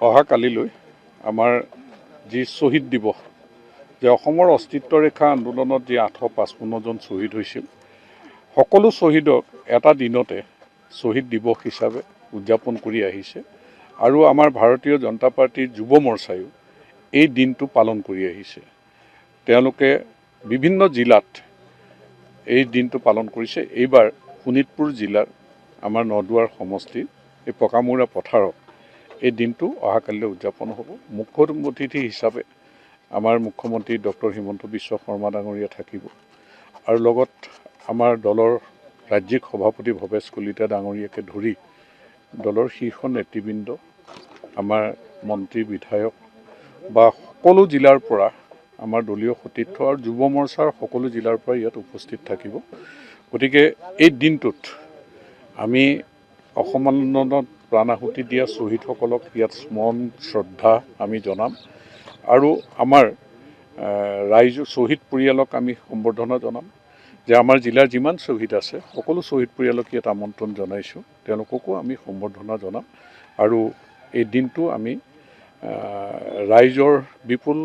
অহাকালিলৈ আমাৰ যি শ্বহীদ দিৱস যে অসমৰ অস্তিত্ব ৰেখা আন্দোলনত যি 855 জন শ্বহীদ হৈছিল সকলো শ্বহীদক এটা দিনতে শ্বহীদ দিৱস হিচাপে উদযাপন কৰি আহিছে আৰু আমাৰ ভাৰতীয় জনতা পাৰ্টিৰ যুৱ মৰ্চায়ো এই দিনটো পালন কৰি আহিছে। তেওঁলোকে বিভিন্ন জিলাত এই দিনটো পালন কৰিছে। এইবাৰ শোণিতপুৰ জিলাৰ আমাৰ নদুৱাৰ সমষ্টিৰ এই পকামুৰা পথাৰত এই দিনটো অহাকালিলৈ উদযাপন হ'ব। মুখ্য অতিথি হিচাপে আমাৰ মুখ্যমন্ত্ৰী ডক্টৰ হিমন্ত বিশ্ব শৰ্মা ডাঙৰীয়া থাকিব আৰু লগত আমাৰ দলৰ ৰাজ্যিক সভাপতি ভৱেশ কলিতা ডাঙৰীয়াকে ধৰি দলৰ শীৰ্ষ নেতৃবৃন্দ, আমাৰ মন্ত্ৰী বিধায়ক বা সকলো জিলাৰ পৰা আমাৰ দলীয় সতীৰ্থ আৰু যুৱ মৰ্চাৰ সকলো জিলাৰ পৰা ইয়াত উপস্থিত থাকিব। গতিকে এই দিনটোত আমি অসম আন্দোলনত প্ৰাণ আহুতি দিয়া শ্বহীদসকলক ইয়াত স্মৰণ শ্ৰদ্ধা আমি জনাম আৰু আমাৰ শ্বহীদ পৰিয়ালক আমি সম্বৰ্ধনা জনাম যে আমাৰ জিলাৰ যিমান শ্বহীদ আছে সকলো শ্বহীদ পৰিয়ালক ইয়াত আমন্ত্ৰণ জনাইছোঁ। তেওঁলোককো আমি সম্বৰ্ধনা জনাম আৰু এই দিনটো আমি ৰাইজৰ বিপুল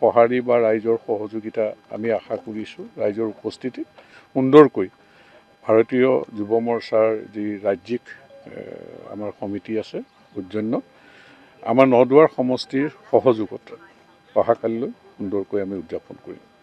সঁহাৰি বা ৰাইজৰ সহযোগিতা আমি আশা কৰিছোঁ। ৰাইজৰ উপস্থিতিত সুন্দৰকৈ ভাৰতীয় যুৱ মৰ্চাৰ যি ৰাজ্যিক আমাৰ সমিতি আছে সৌজন্য আমাৰ নদুৱাৰ সমষ্টিৰ সহযোগত অহাকালিলৈ সুন্দৰকৈ আমি উদযাপন কৰিম।